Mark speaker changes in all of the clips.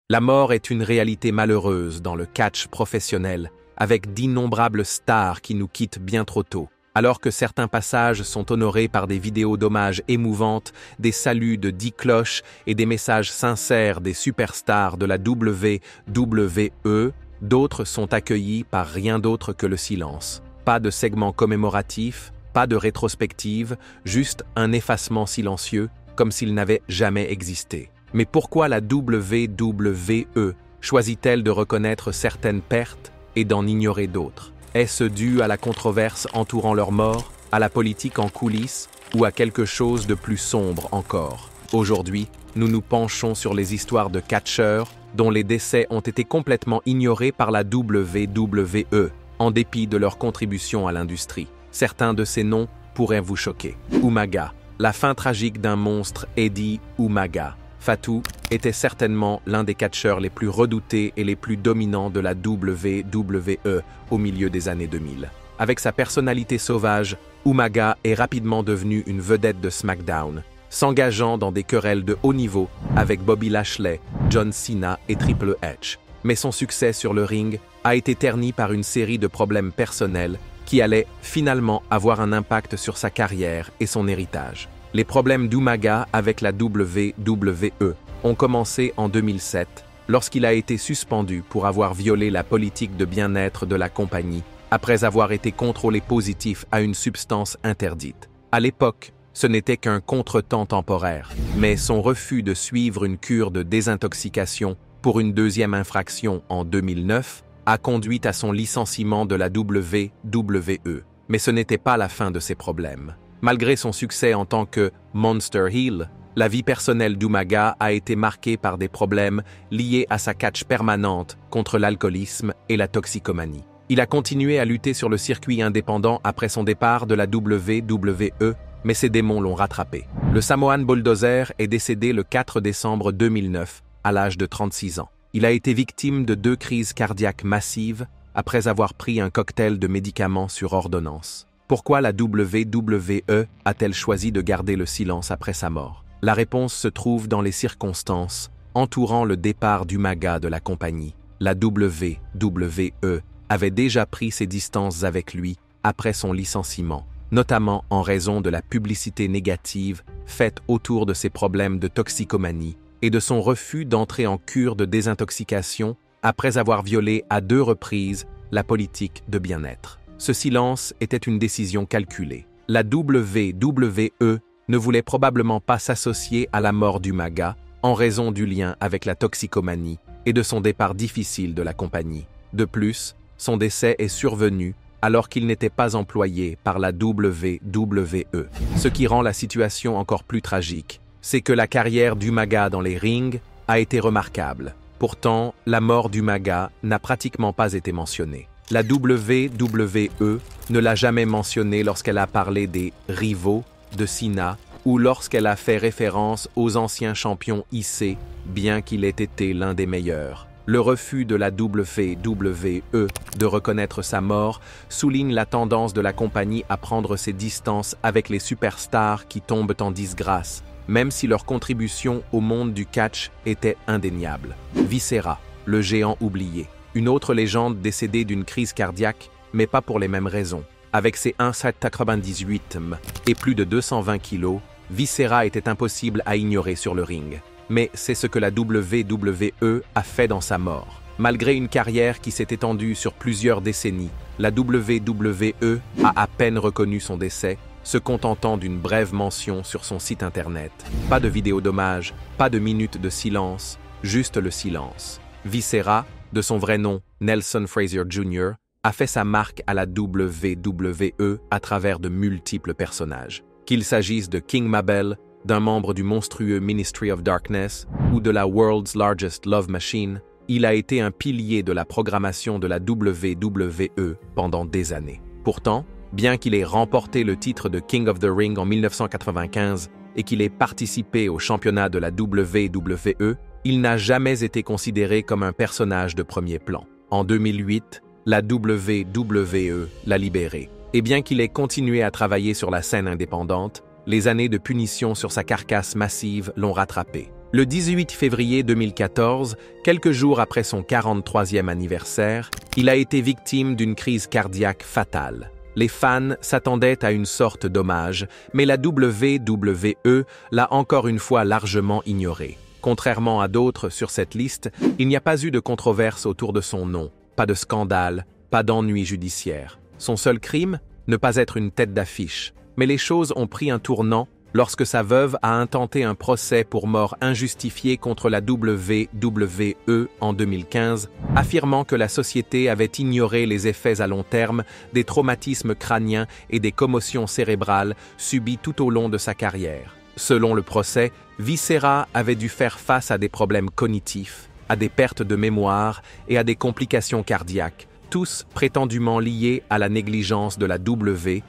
Speaker 1: La mort est une réalité malheureuse dans le catch professionnel, avec d'innombrables stars qui nous quittent bien trop tôt. Alors que certains passages sont honorés par des vidéos d'hommage émouvantes, des saluts de 10 cloches et des messages sincères des superstars de la WWE, d'autres sont accueillis par rien d'autre que le silence. Pas de segment commémoratif, pas de rétrospective, juste un effacement silencieux, comme s'il n'avait jamais existé. Mais pourquoi la WWE choisit-elle de reconnaître certaines pertes et d'en ignorer d'autres? Est-ce dû à la controverse entourant leur mort, à la politique en coulisses ou à quelque chose de plus sombre encore? Aujourd'hui, nous nous penchons sur les histoires de catcheurs dont les décès ont été complètement ignorés par la WWE, en dépit de leur contribution à l'industrie. Certains de ces noms pourraient vous choquer. Umaga, la fin tragique d'un monstre Eddie Umaga. Fatu était certainement l'un des catcheurs les plus redoutés et les plus dominants de la WWE au milieu des années 2000. Avec sa personnalité sauvage, Umaga est rapidement devenu une vedette de SmackDown, s'engageant dans des querelles de haut niveau avec Bobby Lashley, John Cena et Triple H. Mais son succès sur le ring a été terni par une série de problèmes personnels qui allaient finalement avoir un impact sur sa carrière et son héritage. Les problèmes d'Umaga avec la WWE ont commencé en 2007, lorsqu'il a été suspendu pour avoir violé la politique de bien-être de la compagnie, après avoir été contrôlé positif à une substance interdite. À l'époque, ce n'était qu'un contretemps temporaire, mais son refus de suivre une cure de désintoxication pour une deuxième infraction en 2009 a conduit à son licenciement de la WWE. Mais ce n'était pas la fin de ses problèmes. Malgré son succès en tant que Monster Heel, la vie personnelle d'Umaga a été marquée par des problèmes liés à sa catch permanente contre l'alcoolisme et la toxicomanie. Il a continué à lutter sur le circuit indépendant après son départ de la WWE, mais ses démons l'ont rattrapé. Le Samoan Bulldozer est décédé le 4 décembre 2009, à l'âge de 36 ans. Il a été victime de 2 crises cardiaques massives après avoir pris un cocktail de médicaments sur ordonnance. Pourquoi la WWE a-t-elle choisi de garder le silence après sa mort? La réponse se trouve dans les circonstances entourant le départ d'Umaga de la compagnie. La WWE avait déjà pris ses distances avec lui après son licenciement, notamment en raison de la publicité négative faite autour de ses problèmes de toxicomanie et de son refus d'entrer en cure de désintoxication après avoir violé à 2 reprises la politique de bien-être. Ce silence était une décision calculée. La WWE ne voulait probablement pas s'associer à la mort d'Umaga en raison du lien avec la toxicomanie et de son départ difficile de la compagnie. De plus, son décès est survenu alors qu'il n'était pas employé par la WWE. Ce qui rend la situation encore plus tragique, c'est que la carrière d'Umaga dans les rings a été remarquable. Pourtant, la mort d'Umaga n'a pratiquement pas été mentionnée. La WWE ne l'a jamais mentionné lorsqu'elle a parlé des rivaux de Cena ou lorsqu'elle a fait référence aux anciens champions IC, bien qu'il ait été l'un des meilleurs. Le refus de la WWE de reconnaître sa mort souligne la tendance de la compagnie à prendre ses distances avec les superstars qui tombent en disgrâce, même si leur contribution au monde du catch était indéniable. Viscera, le géant oublié. Une autre légende décédée d'une crise cardiaque, mais pas pour les mêmes raisons. Avec ses 1,98 m et plus de 220 kg, Viscera était impossible à ignorer sur le ring. Mais c'est ce que la WWE a fait dans sa mort. Malgré une carrière qui s'est étendue sur plusieurs décennies, la WWE a à peine reconnu son décès, se contentant d'une brève mention sur son site internet. Pas de vidéo d'hommage, pas de minute de silence, juste le silence. Viscera, de son vrai nom Nelson Frazier Jr., a fait sa marque à la WWE à travers de multiples personnages. Qu'il s'agisse de King Mabel, d'un membre du monstrueux Ministry of Darkness ou de la World's Largest Love Machine, il a été un pilier de la programmation de la WWE pendant des années. Pourtant, bien qu'il ait remporté le titre de King of the Ring en 1995 et qu'il ait participé au championnat de la WWE, il n'a jamais été considéré comme un personnage de premier plan. En 2008, la WWE l'a libéré. Et bien qu'il ait continué à travailler sur la scène indépendante, les années de punition sur sa carcasse massive l'ont rattrapé. Le 18 février 2014, quelques jours après son 43e anniversaire, il a été victime d'une crise cardiaque fatale. Les fans s'attendaient à une sorte d'hommage, mais la WWE l'a encore une fois largement ignoré. Contrairement à d'autres sur cette liste, il n'y a pas eu de controverse autour de son nom, pas de scandale, pas d'ennui judiciaire. Son seul crime? Ne pas être une tête d'affiche. Mais les choses ont pris un tournant lorsque sa veuve a intenté un procès pour mort injustifiée contre la WWE en 2015, affirmant que la société avait ignoré les effets à long terme des traumatismes crâniens et des commotions cérébrales subis tout au long de sa carrière. Selon le procès, Viscera avait dû faire face à des problèmes cognitifs, à des pertes de mémoire et à des complications cardiaques, tous prétendument liés à la négligence de la WWE.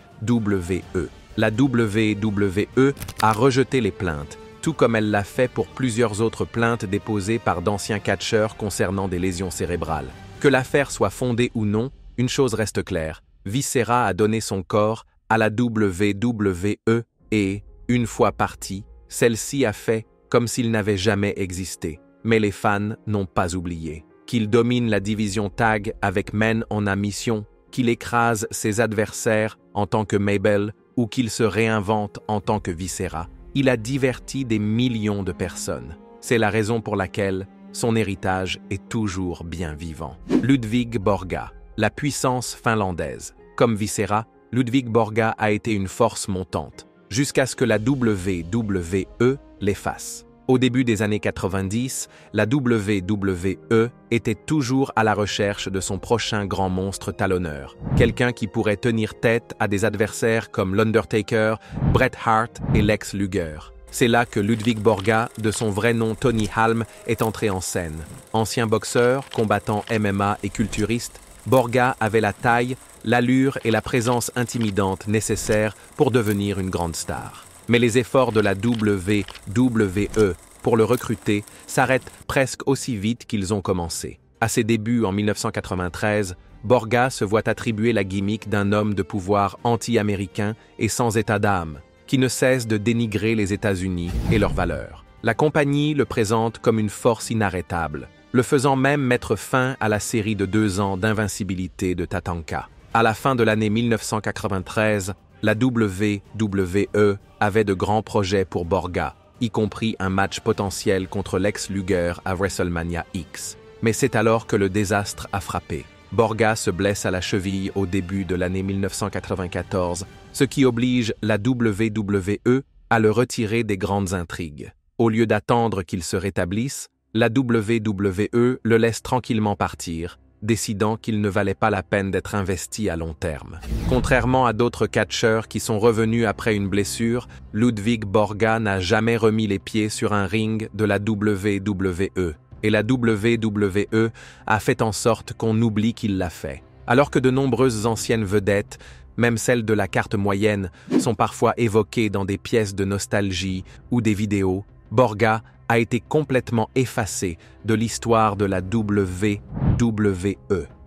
Speaker 1: La WWE a rejeté les plaintes, tout comme elle l'a fait pour plusieurs autres plaintes déposées par d'anciens catcheurs concernant des lésions cérébrales. Que l'affaire soit fondée ou non, une chose reste claire, Viscera a donné son corps à la WWE et, une fois parti, celle-ci a fait comme s'il n'avait jamais existé. Mais les fans n'ont pas oublié. Qu'il domine la division tag avec Men en a mission, qu'il écrase ses adversaires en tant que Mabel, ou qu'il se réinvente en tant que Viscera, il a diverti des millions de personnes. C'est la raison pour laquelle son héritage est toujours bien vivant. Ludwig Borga, la puissance finlandaise. Comme Viscera, Ludwig Borga a été une force montante, jusqu'à ce que la WWE l'efface. Au début des années 90, la WWE était toujours à la recherche de son prochain grand monstre talonneur, quelqu'un qui pourrait tenir tête à des adversaires comme l'Undertaker, Bret Hart et Lex Luger. C'est là que Ludwig Borga, de son vrai nom Tony Halm, est entré en scène. Ancien boxeur, combattant MMA et culturiste, Borga avait la taille, l'allure et la présence intimidante nécessaires pour devenir une grande star. Mais les efforts de la WWE pour le recruter s'arrêtent presque aussi vite qu'ils ont commencé. À ses débuts en 1993, Borga se voit attribuer la gimmick d'un homme de pouvoir anti-américain et sans état d'âme, qui ne cesse de dénigrer les États-Unis et leurs valeurs. La compagnie le présente comme une force inarrêtable, le faisant même mettre fin à la série de 2 ans d'invincibilité de Tatanka. À la fin de l'année 1993, la WWE avait de grands projets pour Borga, y compris un match potentiel contre Lex Luger à WrestleMania X. Mais c'est alors que le désastre a frappé. Borga se blesse à la cheville au début de l'année 1994, ce qui oblige la WWE à le retirer des grandes intrigues. Au lieu d'attendre qu'il se rétablisse, la WWE le laisse tranquillement partir, décidant qu'il ne valait pas la peine d'être investi à long terme. Contrairement à d'autres catcheurs qui sont revenus après une blessure, Ludwig Borga n'a jamais remis les pieds sur un ring de la WWE. Et la WWE a fait en sorte qu'on oublie qu'il l'a fait. Alors que de nombreuses anciennes vedettes, même celles de la carte moyenne, sont parfois évoquées dans des pièces de nostalgie ou des vidéos, Borga a été complètement effacé de l'histoire de la WWE.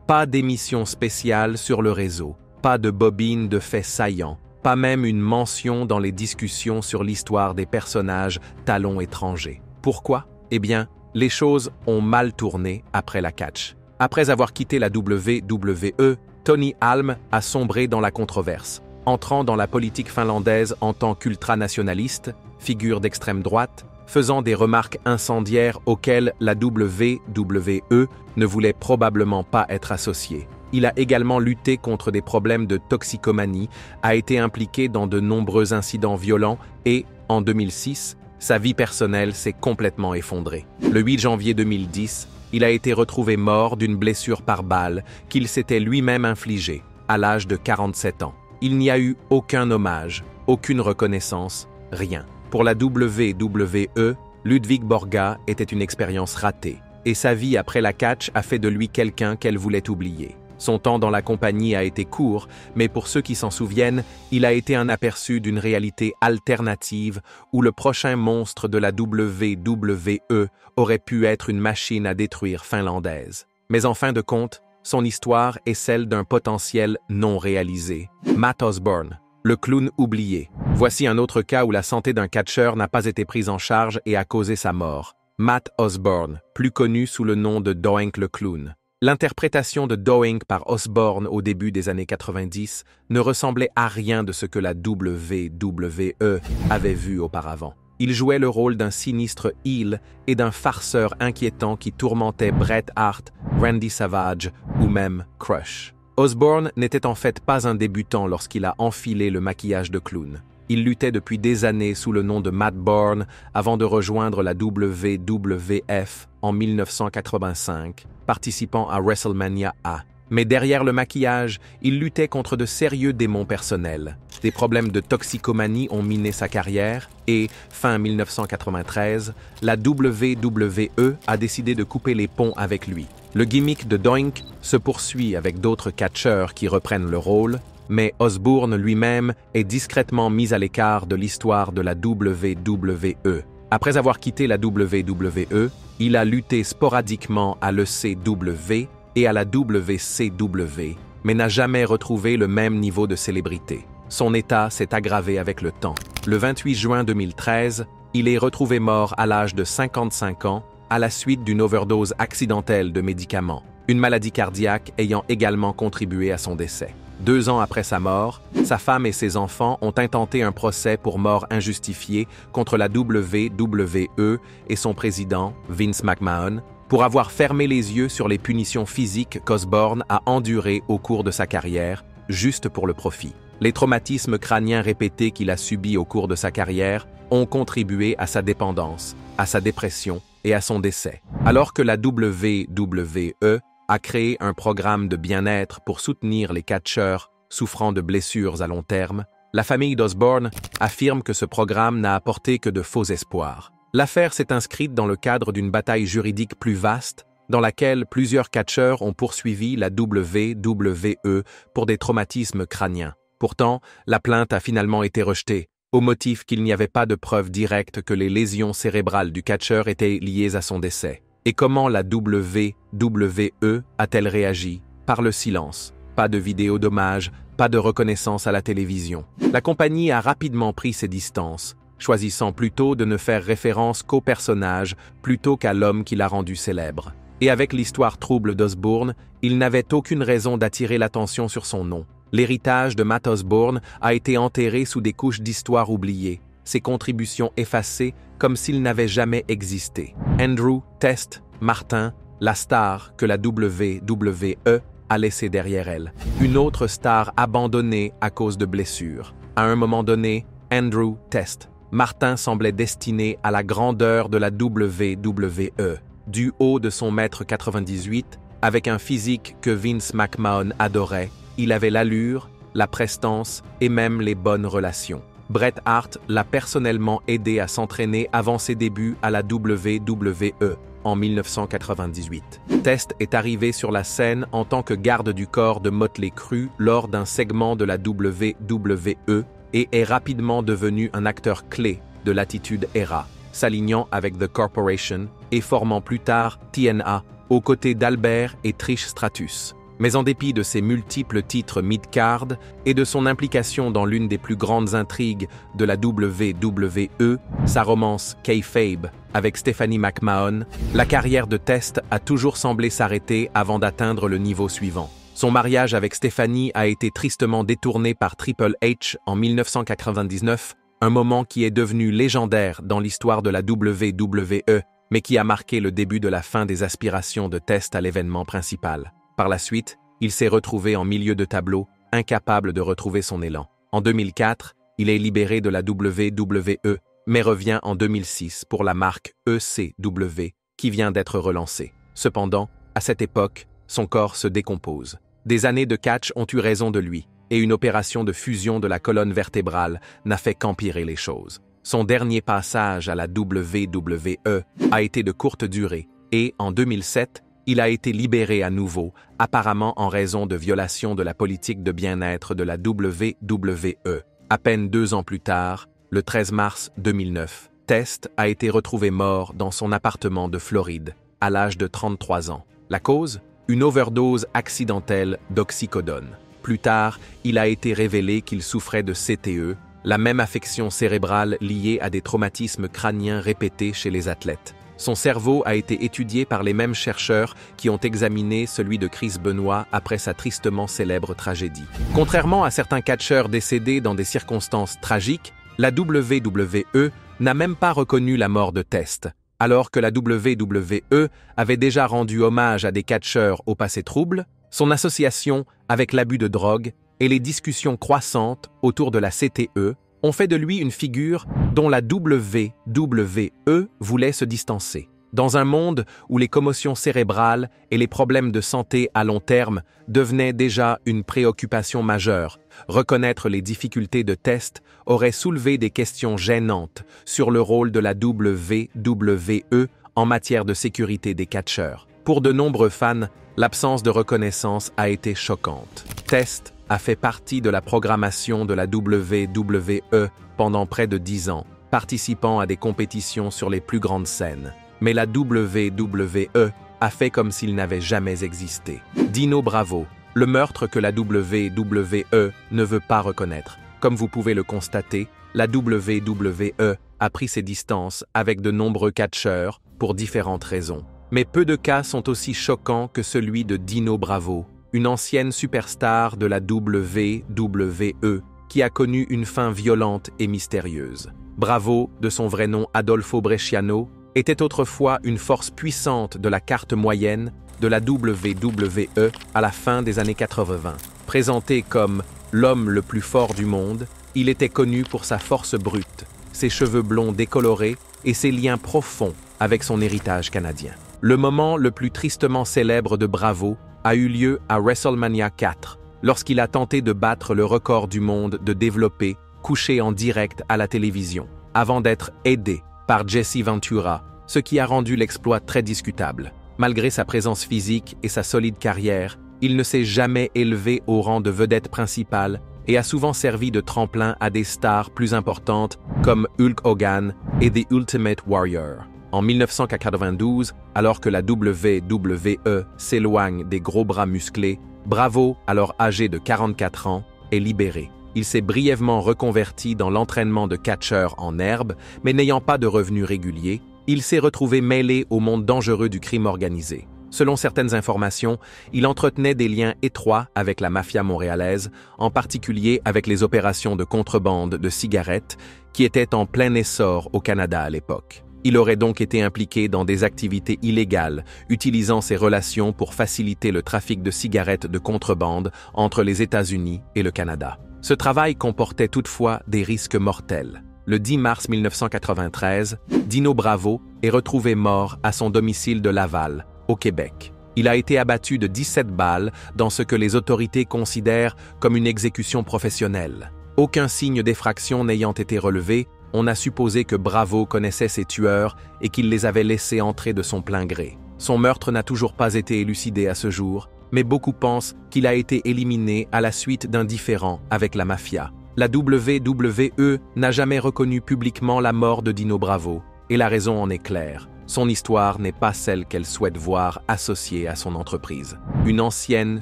Speaker 1: Pas d'émission spéciale sur le réseau, pas de bobine de faits saillants, pas même une mention dans les discussions sur l'histoire des personnages talons étrangers. Pourquoi? Eh bien, les choses ont mal tourné après la catch. Après avoir quitté la WWE, Tony Halm a sombré dans la controverse, entrant dans la politique finlandaise en tant qu'ultranationaliste, figure d'extrême droite, faisant des remarques incendiaires auxquelles la WWE ne voulait probablement pas être associée. Il a également lutté contre des problèmes de toxicomanie, a été impliqué dans de nombreux incidents violents et, en 2006, sa vie personnelle s'est complètement effondrée. Le 8 janvier 2010, il a été retrouvé mort d'une blessure par balle qu'il s'était lui-même infligée, à l'âge de 47 ans. Il n'y a eu aucun hommage, aucune reconnaissance, rien. Pour la WWE, Ludwig Borga était une expérience ratée, et sa vie après la catch a fait de lui quelqu'un qu'elle voulait oublier. Son temps dans la compagnie a été court, mais pour ceux qui s'en souviennent, il a été un aperçu d'une réalité alternative où le prochain monstre de la WWE aurait pu être une machine à détruire finlandaise. Mais en fin de compte, son histoire est celle d'un potentiel non réalisé. Matt Osborne, Le clown oublié. Voici un autre cas où la santé d'un catcheur n'a pas été prise en charge et a causé sa mort. Matt Osborne, plus connu sous le nom de Doink le clown. L'interprétation de Doink par Osborne au début des années 90 ne ressemblait à rien de ce que la WWE avait vu auparavant. Il jouait le rôle d'un sinistre heel et d'un farceur inquiétant qui tourmentait Bret Hart, Randy Savage ou même Crush. Osborne n'était en fait pas un débutant lorsqu'il a enfilé le maquillage de clown. Il luttait depuis des années sous le nom de Matt Borne avant de rejoindre la WWF en 1985, participant à WrestleMania A. Mais derrière le maquillage, il luttait contre de sérieux démons personnels. Des problèmes de toxicomanie ont miné sa carrière et, fin 1993, la WWE a décidé de couper les ponts avec lui. Le gimmick de Doink se poursuit avec d'autres catcheurs qui reprennent le rôle, mais Osborne lui-même est discrètement mis à l'écart de l'histoire de la WWE. Après avoir quitté la WWE, il a lutté sporadiquement à l'ECW et à la WCW, mais n'a jamais retrouvé le même niveau de célébrité. Son état s'est aggravé avec le temps. Le 28 juin 2013, il est retrouvé mort à l'âge de 55 ans à la suite d'une overdose accidentelle de médicaments, une maladie cardiaque ayant également contribué à son décès. 2 ans après sa mort, sa femme et ses enfants ont intenté un procès pour mort injustifiée contre la WWE et son président, Vince McMahon, pour avoir fermé les yeux sur les punitions physiques qu'Osborne a endurées au cours de sa carrière, juste pour le profit. Les traumatismes crâniens répétés qu'il a subis au cours de sa carrière ont contribué à sa dépendance, à sa dépression et à son décès. Alors que la WWE a créé un programme de bien-être pour soutenir les catcheurs souffrant de blessures à long terme, la famille d'Osborne affirme que ce programme n'a apporté que de faux espoirs. L'affaire s'est inscrite dans le cadre d'une bataille juridique plus vaste, dans laquelle plusieurs catcheurs ont poursuivi la WWE pour des traumatismes crâniens. Pourtant, la plainte a finalement été rejetée, au motif qu'il n'y avait pas de preuve directe que les lésions cérébrales du catcheur étaient liées à son décès. Et comment la WWE a-t-elle réagi? Par le silence. Pas de vidéo d'hommage, pas de reconnaissance à la télévision. La compagnie a rapidement pris ses distances, choisissant plutôt de ne faire référence qu'au personnage plutôt qu'à l'homme qui l'a rendu célèbre. Et avec l'histoire trouble d'Osborne, il n'avait aucune raison d'attirer l'attention sur son nom. L'héritage de Matt Osborne a été enterré sous des couches d'histoire oubliées, ses contributions effacées comme s'il n'avait jamais existé. Andrew, Test, Martin, la star que la WWE a laissée derrière elle. Une autre star abandonnée à cause de blessures. À un moment donné, Andrew, Test, Martin semblait destiné à la grandeur de la WWE. Du haut de son 1,98 m, avec un physique que Vince McMahon adorait, il avait l'allure, la prestance et même les bonnes relations. Bret Hart l'a personnellement aidé à s'entraîner avant ses débuts à la WWE en 1998. Test est arrivé sur la scène en tant que garde du corps de Motley Crue lors d'un segment de la WWE et est rapidement devenu un acteur clé de l'Attitude Era, s'alignant avec The Corporation et formant plus tard TNA aux côtés d'Albert et Trish Stratus. Mais en dépit de ses multiples titres mid-card et de son implication dans l'une des plus grandes intrigues de la WWE, sa romance Kayfabe avec Stephanie McMahon, la carrière de Test a toujours semblé s'arrêter avant d'atteindre le niveau suivant. Son mariage avec Stephanie a été tristement détourné par Triple H en 1999, un moment qui est devenu légendaire dans l'histoire de la WWE, mais qui a marqué le début de la fin des aspirations de Test à l'événement principal. Par la suite, il s'est retrouvé en milieu de tableau, incapable de retrouver son élan. En 2004, il est libéré de la WWE, mais revient en 2006 pour la marque ECW, qui vient d'être relancée. Cependant, à cette époque, son corps se décompose. Des années de catch ont eu raison de lui, et une opération de fusion de la colonne vertébrale n'a fait qu'empirer les choses. Son dernier passage à la WWE a été de courte durée, et en 2007, il a été libéré à nouveau, apparemment en raison de violation de la politique de bien-être de la WWE. À peine 2 ans plus tard, le 13 mars 2009, Test a été retrouvé mort dans son appartement de Floride, à l'âge de 33 ans. La cause? Une overdose accidentelle d'oxycodone. Plus tard, il a été révélé qu'il souffrait de CTE, la même affection cérébrale liée à des traumatismes crâniens répétés chez les athlètes. Son cerveau a été étudié par les mêmes chercheurs qui ont examiné celui de Chris Benoit après sa tristement célèbre tragédie. Contrairement à certains catcheurs décédés dans des circonstances tragiques, la WWE n'a même pas reconnu la mort de Test, alors que la WWE avait déjà rendu hommage à des catcheurs au passé trouble. Son association avec l'abus de drogue et les discussions croissantes autour de la CTE ont fait de lui une figure dont la WWE voulait se distancer. Dans un monde où les commotions cérébrales et les problèmes de santé à long terme devenaient déjà une préoccupation majeure, reconnaître les difficultés de Test aurait soulevé des questions gênantes sur le rôle de la WWE en matière de sécurité des catcheurs. Pour de nombreux fans, l'absence de reconnaissance a été choquante. Test a fait partie de la programmation de la WWE pendant près de 10 ans, participant à des compétitions sur les plus grandes scènes. Mais la WWE a fait comme s'il n'avait jamais existé. Dino Bravo, le meurtre que la WWE ne veut pas reconnaître. Comme vous pouvez le constater, la WWE a pris ses distances avec de nombreux catcheurs pour différentes raisons. Mais peu de cas sont aussi choquants que celui de Dino Bravo, une ancienne superstar de la WWE qui a connu une fin violente et mystérieuse. Bravo, de son vrai nom Adolfo Bresciano, était autrefois une force puissante de la carte moyenne de la WWE à la fin des années 80. Présenté comme l'homme le plus fort du monde, il était connu pour sa force brute, ses cheveux blonds décolorés et ses liens profonds avec son héritage canadien. Le moment le plus tristement célèbre de Bravo a eu lieu à WrestleMania 4, lorsqu'il a tenté de battre le record du monde de développer, couché en direct à la télévision, avant d'être aidé par Jesse Ventura, ce qui a rendu l'exploit très discutable. Malgré sa présence physique et sa solide carrière, il ne s'est jamais élevé au rang de vedette principale et a souvent servi de tremplin à des stars plus importantes comme Hulk Hogan et The Ultimate Warrior. En 1992, alors que la WWE s'éloigne des gros bras musclés, Bravo, alors âgé de 44 ans, est libéré. Il s'est brièvement reconverti dans l'entraînement de catcheur en herbe, mais n'ayant pas de revenus réguliers, il s'est retrouvé mêlé au monde dangereux du crime organisé. Selon certaines informations, il entretenait des liens étroits avec la mafia montréalaise, en particulier avec les opérations de contrebande de cigarettes qui étaient en plein essor au Canada à l'époque. Il aurait donc été impliqué dans des activités illégales, utilisant ses relations pour faciliter le trafic de cigarettes de contrebande entre les États-Unis et le Canada. Ce travail comportait toutefois des risques mortels. Le 10 mars 1993, Dino Bravo est retrouvé mort à son domicile de Laval, au Québec. Il a été abattu de 17 balles dans ce que les autorités considèrent comme une exécution professionnelle. Aucun signe d'effraction n'ayant été relevé, on a supposé que Bravo connaissait ses tueurs et qu'il les avait laissés entrer de son plein gré. Son meurtre n'a toujours pas été élucidé à ce jour, mais beaucoup pensent qu'il a été éliminé à la suite d'un différend avec la mafia. La WWE n'a jamais reconnu publiquement la mort de Dino Bravo, et la raison en est claire. Son histoire n'est pas celle qu'elle souhaite voir associée à son entreprise. Une ancienne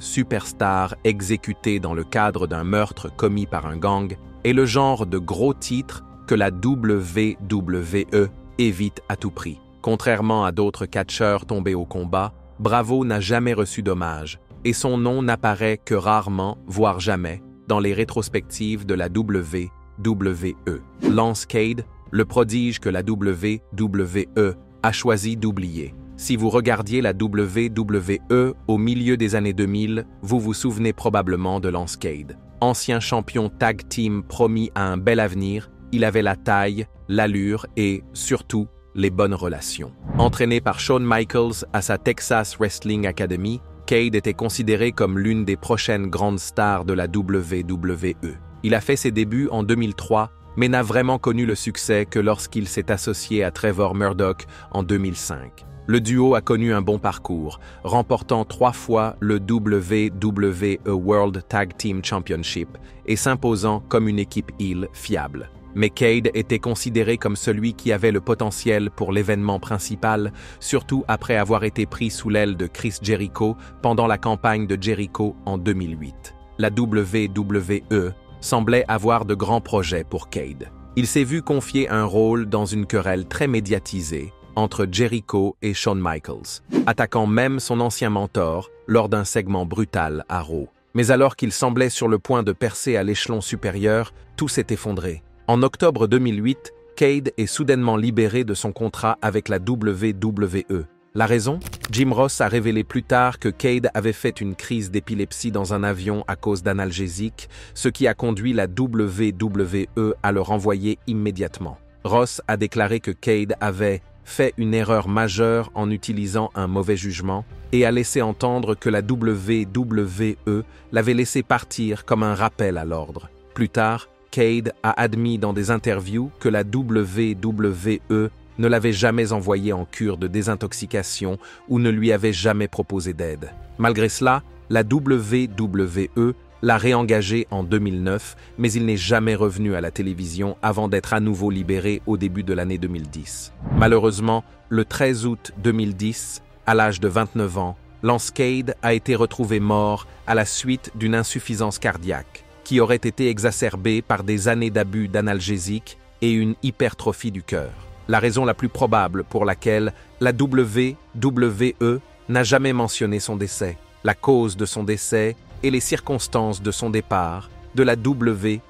Speaker 1: superstar exécutée dans le cadre d'un meurtre commis par un gang est le genre de gros titre que la WWE évite à tout prix. Contrairement à d'autres catcheurs tombés au combat, Bravo n'a jamais reçu d'hommage, et son nom n'apparaît que rarement, voire jamais, dans les rétrospectives de la WWE. Lance Cade, le prodige que la WWE a choisi d'oublier. Si vous regardiez la WWE au milieu des années 2000, vous vous souvenez probablement de Lance Cade. Ancien champion tag team promis à un bel avenir, il avait la taille, l'allure et, surtout, les bonnes relations. Entraîné par Shawn Michaels à sa Texas Wrestling Academy, Cade était considéré comme l'une des prochaines grandes stars de la WWE. Il a fait ses débuts en 2003, mais n'a vraiment connu le succès que lorsqu'il s'est associé à Trevor Murdoch en 2005. Le duo a connu un bon parcours, remportant 3 fois le WWE World Tag Team Championship et s'imposant comme une équipe heel fiable. Mais Cade était considéré comme celui qui avait le potentiel pour l'événement principal, surtout après avoir été pris sous l'aile de Chris Jericho pendant la campagne de Jericho en 2008. la WWE semblait avoir de grands projets pour Cade. Il s'est vu confier un rôle dans une querelle très médiatisée entre Jericho et Shawn Michaels, attaquant même son ancien mentor lors d'un segment brutal à Raw. Mais alors qu'il semblait sur le point de percer à l'échelon supérieur, tout s'est effondré. En octobre 2008, Cade est soudainement libéré de son contrat avec la WWE. La raison? Jim Ross a révélé plus tard que Cade avait fait une crise d'épilepsie dans un avion à cause d'analgésiques, ce qui a conduit la WWE à le renvoyer immédiatement. Ross a déclaré que Cade avait fait une erreur majeure en utilisant un mauvais jugement et a laissé entendre que la WWE l'avait laissé partir comme un rappel à l'ordre. Plus tard, Cade a admis dans des interviews que la WWE ne l'avait jamais envoyé en cure de désintoxication ou ne lui avait jamais proposé d'aide. Malgré cela, la WWE l'a réengagé en 2009, mais il n'est jamais revenu à la télévision avant d'être à nouveau libéré au début de l'année 2010. Malheureusement, le 13 août 2010, à l'âge de 29 ans, Lance Cade a été retrouvé mort à la suite d'une insuffisance cardiaque qui aurait été exacerbée par des années d'abus d'analgésiques et une hypertrophie du cœur. La raison la plus probable pour laquelle la WWE n'a jamais mentionné son décès, la cause de son décès et les circonstances de son départ de la WWE.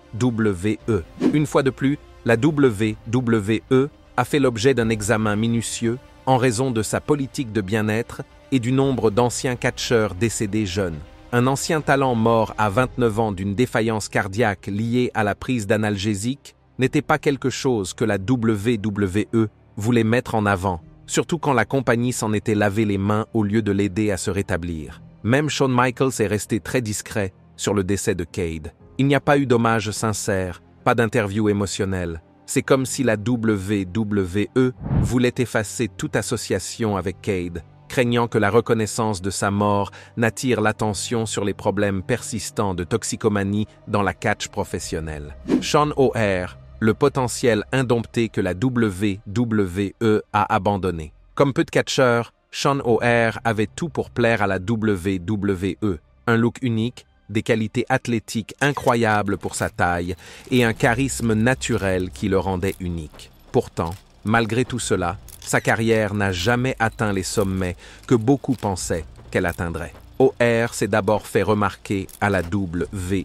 Speaker 1: Une fois de plus, la WWE a fait l'objet d'un examen minutieux en raison de sa politique de bien-être et du nombre d'anciens catcheurs décédés jeunes. Un ancien talent mort à 29 ans d'une défaillance cardiaque liée à la prise d'analgésiques n'était pas quelque chose que la WWE voulait mettre en avant, surtout quand la compagnie s'en était lavé les mains au lieu de l'aider à se rétablir. Même Shawn Michaels est resté très discret sur le décès de Cade. Il n'y a pas eu d'hommage sincère, pas d'interview émotionnelle. C'est comme si la WWE voulait effacer toute association avec Cade, craignant que la reconnaissance de sa mort n'attire l'attention sur les problèmes persistants de toxicomanie dans la catch professionnelle. Sean O'Haire, le potentiel indompté que la WWE a abandonné. Comme peu de catcheurs, Sean O'Haire avait tout pour plaire à la WWE. Un look unique, des qualités athlétiques incroyables pour sa taille et un charisme naturel qui le rendait unique. Pourtant, malgré tout cela, sa carrière n'a jamais atteint les sommets que beaucoup pensaient qu'elle atteindrait. O'Haire s'est d'abord fait remarquer à la WCW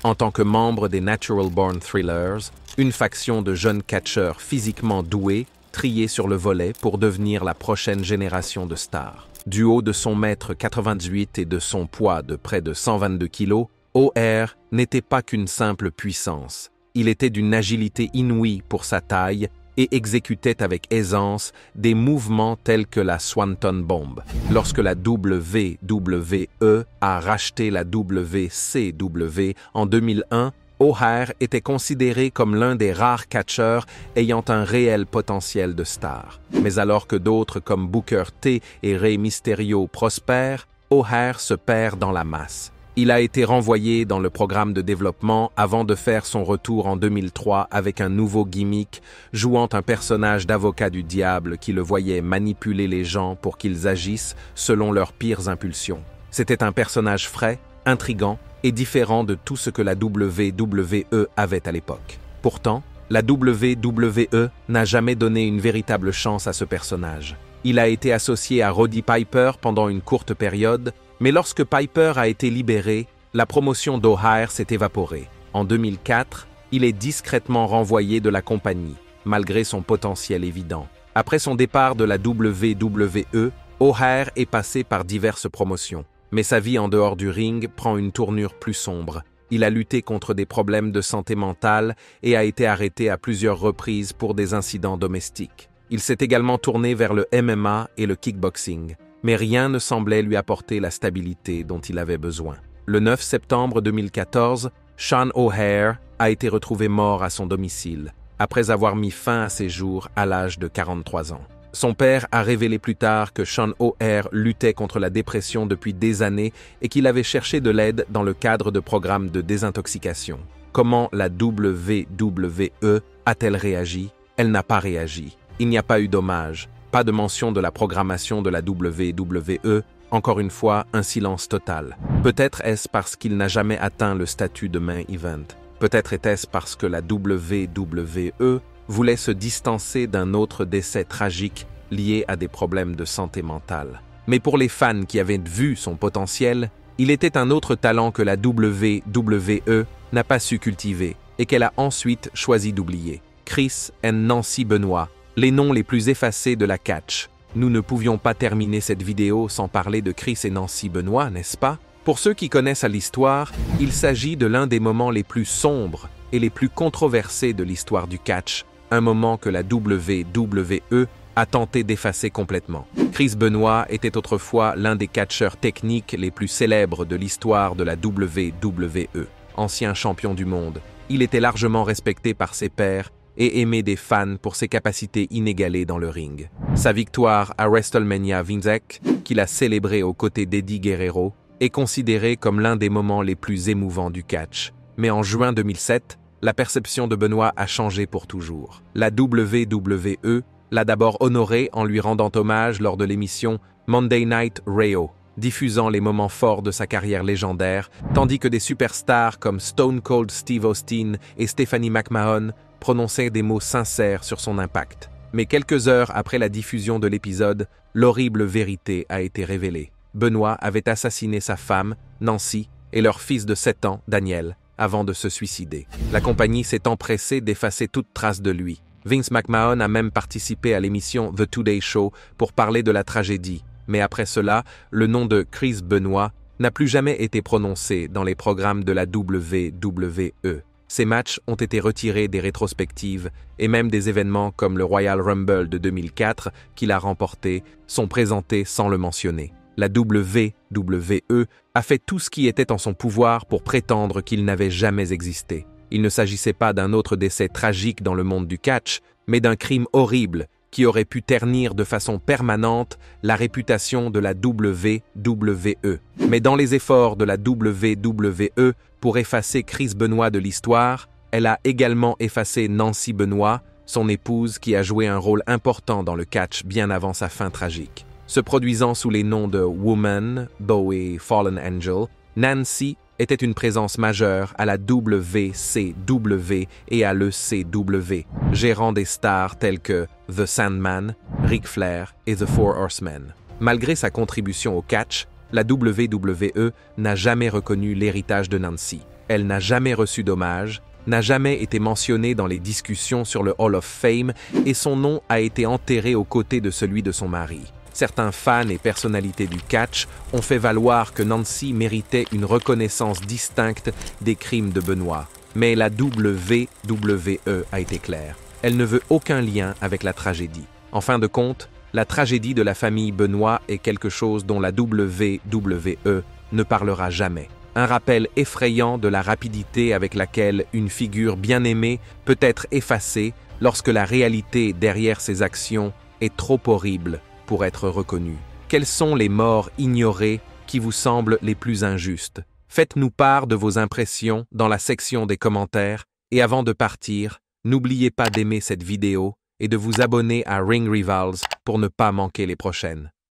Speaker 1: en tant que membre des Natural Born Thrillers, une faction de jeunes catcheurs physiquement doués triés sur le volet pour devenir la prochaine génération de stars. Du haut de son mètre 98 et de son poids de près de 122 kg, O'Haire n'était pas qu'une simple puissance. Il était d'une agilité inouïe pour sa taille et exécutait avec aisance des mouvements tels que la Swanton Bomb. Lorsque la WWE a racheté la WCW en 2001, O'Haire était considéré comme l'un des rares catcheurs ayant un réel potentiel de star. Mais alors que d'autres comme Booker T et Rey Mysterio prospèrent, O'Haire se perd dans la masse. Il a été renvoyé dans le programme de développement avant de faire son retour en 2003 avec un nouveau gimmick, jouant un personnage d'avocat du diable qui le voyait manipuler les gens pour qu'ils agissent selon leurs pires impulsions. C'était un personnage frais, intrigant et différent de tout ce que la WWE avait à l'époque. Pourtant, la WWE n'a jamais donné une véritable chance à ce personnage. Il a été associé à Roddy Piper pendant une courte période, mais lorsque Piper a été libéré, la promotion d'O'Haire s'est évaporée. En 2004, il est discrètement renvoyé de la compagnie, malgré son potentiel évident. Après son départ de la WWE, O'Haire est passé par diverses promotions. Mais sa vie en dehors du ring prend une tournure plus sombre. Il a lutté contre des problèmes de santé mentale et a été arrêté à plusieurs reprises pour des incidents domestiques. Il s'est également tourné vers le MMA et le kickboxing, mais rien ne semblait lui apporter la stabilité dont il avait besoin. Le 9 septembre 2014, Sean O'Haire a été retrouvé mort à son domicile, après avoir mis fin à ses jours à l'âge de 43 ans. Son père a révélé plus tard que Sean O'Haire luttait contre la dépression depuis des années et qu'il avait cherché de l'aide dans le cadre de programmes de désintoxication. Comment la WWE a-t-elle réagi? Elle n'a pas réagi. Il n'y a pas eu d'hommage, pas de mention de la programmation de la WWE Encore une fois, un silence total. Peut-être est-ce parce qu'il n'a jamais atteint le statut de main event. Peut-être était-ce parce que la WWE voulait se distancer d'un autre décès tragique lié à des problèmes de santé mentale. Mais pour les fans qui avaient vu son potentiel, il était un autre talent que la WWE n'a pas su cultiver et qu'elle a ensuite choisi d'oublier. Chris et Nancy Benoit, les noms les plus effacés de la catch. Nous ne pouvions pas terminer cette vidéo sans parler de Chris et Nancy Benoit, n'est-ce pas? Pour ceux qui connaissent l'histoire, il s'agit de l'un des moments les plus sombres et les plus controversés de l'histoire du catch, un moment que la WWE a tenté d'effacer complètement. Chris Benoit était autrefois l'un des catcheurs techniques les plus célèbres de l'histoire de la WWE. Ancien champion du monde, il était largement respecté par ses pairs et aimé des fans pour ses capacités inégalées dans le ring. Sa victoire à WrestleMania 25, qu'il a célébrée aux côtés d'Eddie Guerrero, est considérée comme l'un des moments les plus émouvants du catch. Mais en juin 2007, la perception de Benoit a changé pour toujours. La WWE l'a d'abord honoré en lui rendant hommage lors de l'émission Monday Night Raw, diffusant les moments forts de sa carrière légendaire, tandis que des superstars comme Stone Cold Steve Austin et Stephanie McMahon prononçaient des mots sincères sur son impact. Mais quelques heures après la diffusion de l'épisode, l'horrible vérité a été révélée. Benoit avait assassiné sa femme, Nancy, et leur fils de 7 ans, Daniel, avant de se suicider. La compagnie s'est empressée d'effacer toute trace de lui. Vince McMahon a même participé à l'émission The Today Show pour parler de la tragédie, mais après cela, le nom de Chris Benoit n'a plus jamais été prononcé dans les programmes de la WWE. Ces matchs ont été retirés des rétrospectives et même des événements comme le Royal Rumble de 2004 qu'il a remporté sont présentés sans le mentionner. La WWE a fait tout ce qui était en son pouvoir pour prétendre qu'il n'avait jamais existé. Il ne s'agissait pas d'un autre décès tragique dans le monde du catch, mais d'un crime horrible qui aurait pu ternir de façon permanente la réputation de la WWE. Mais dans les efforts de la WWE pour effacer Chris Benoit de l'histoire, elle a également effacé Nancy Benoit, son épouse qui a joué un rôle important dans le catch bien avant sa fin tragique. Se produisant sous les noms de Woman, Beau et Fallen Angel, Nancy était une présence majeure à la WCW et à l'ECW, gérant des stars telles que The Sandman, Ric Flair et The Four Horsemen. Malgré sa contribution au catch, la WWE n'a jamais reconnu l'héritage de Nancy. Elle n'a jamais reçu d'hommage, n'a jamais été mentionnée dans les discussions sur le Hall of Fame et son nom a été enterré aux côtés de celui de son mari. Certains fans et personnalités du catch ont fait valoir que Nancy méritait une reconnaissance distincte des crimes de Benoit. Mais la WWE a été claire. Elle ne veut aucun lien avec la tragédie. En fin de compte, la tragédie de la famille Benoit est quelque chose dont la WWE ne parlera jamais. Un rappel effrayant de la rapidité avec laquelle une figure bien aimée peut être effacée lorsque la réalité derrière ses actions est trop horrible pour être reconnue. Quelles sont les morts ignorées qui vous semblent les plus injustes? Faites-nous part de vos impressions dans la section des commentaires et avant de partir, n'oubliez pas d'aimer cette vidéo et de vous abonner à Ring Rivals pour ne pas manquer les prochaines.